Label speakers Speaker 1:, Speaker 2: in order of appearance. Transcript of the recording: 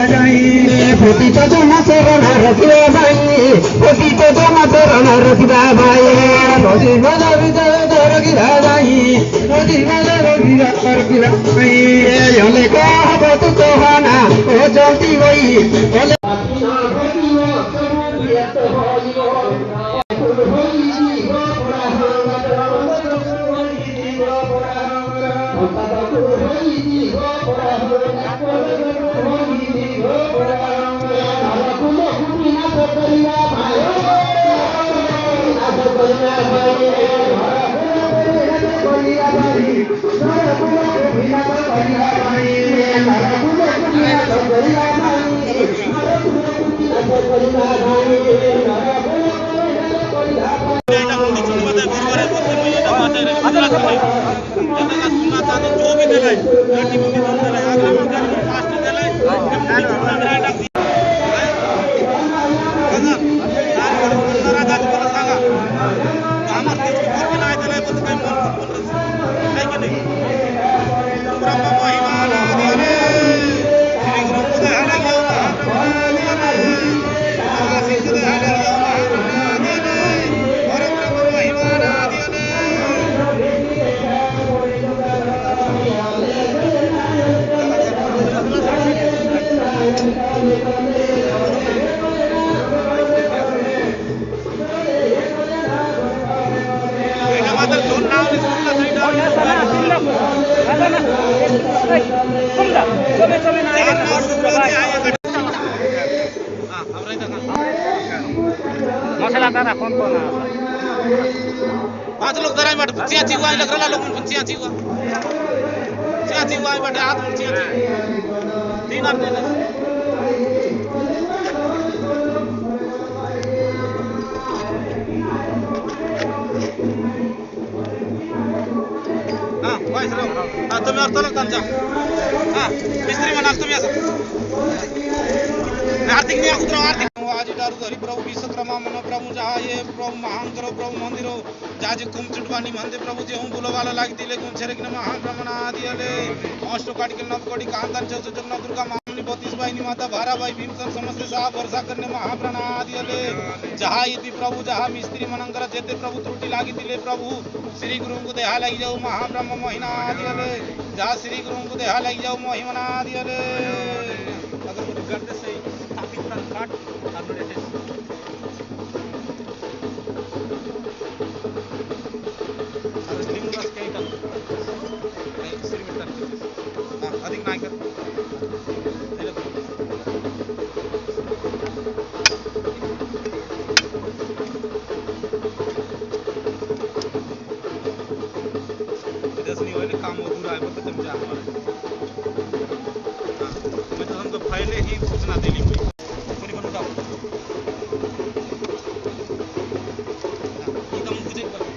Speaker 1: पतित जन शरण रखिबा भाई पतित जन शरण रखिबा भाई नदी बजा विजय रखिबा भाई नदी बजा रखिबा भाई यले कह तू कहना ओ जल्दी होई
Speaker 2: मसला तारा कौन कौन है?
Speaker 3: 5 लोग दराई बाट चिया चिवा लग रहा लोग चिया चिवा बाट हाथ चिया 3 आदमी हां वाइस रो तुम्हें और तलक तंजा हां मिस्त्री मनास तुम्हें ऐसा आर्थिक नहीं उतरो आर्थिक आज दारू हरि प्रभु विश्वकर्मा मन प्रभु जहा ये प्रभु महांकर प्रभु मंदिरो जाजे कुम चुटवानी मंदे प्रभु जे हूं बुलवाला लाग दिले गुण छेरक न महाब्रह्मण आदिले अष्ट काट के नव कोटि कांतन जगन्नाथ दुर्गा मामनी 32 बाहिनी माता भारा भाई भीमसन समस्त साहब वर्षा करने महाप्राण आदिले जहा इति प्रभु जहा मिस्त्री मनंकर जेते प्रभु त्रुटि लागी दिले प्रभु श्री गुरु को देहा लगी जाऊ महाब्रह्म महिना आदिले जहा श्री गुरु को देहा लगी जाऊ महिमा आदिले अगर कुछ करते सही स्थापित कर काट अधिक नाही कर नहीं होने काम अधूरा है मतलब समझा हमारा मैं तो हमको पहले ही सूचना देनी पड़ी पूरी बनूंगा ये कम मुझे कम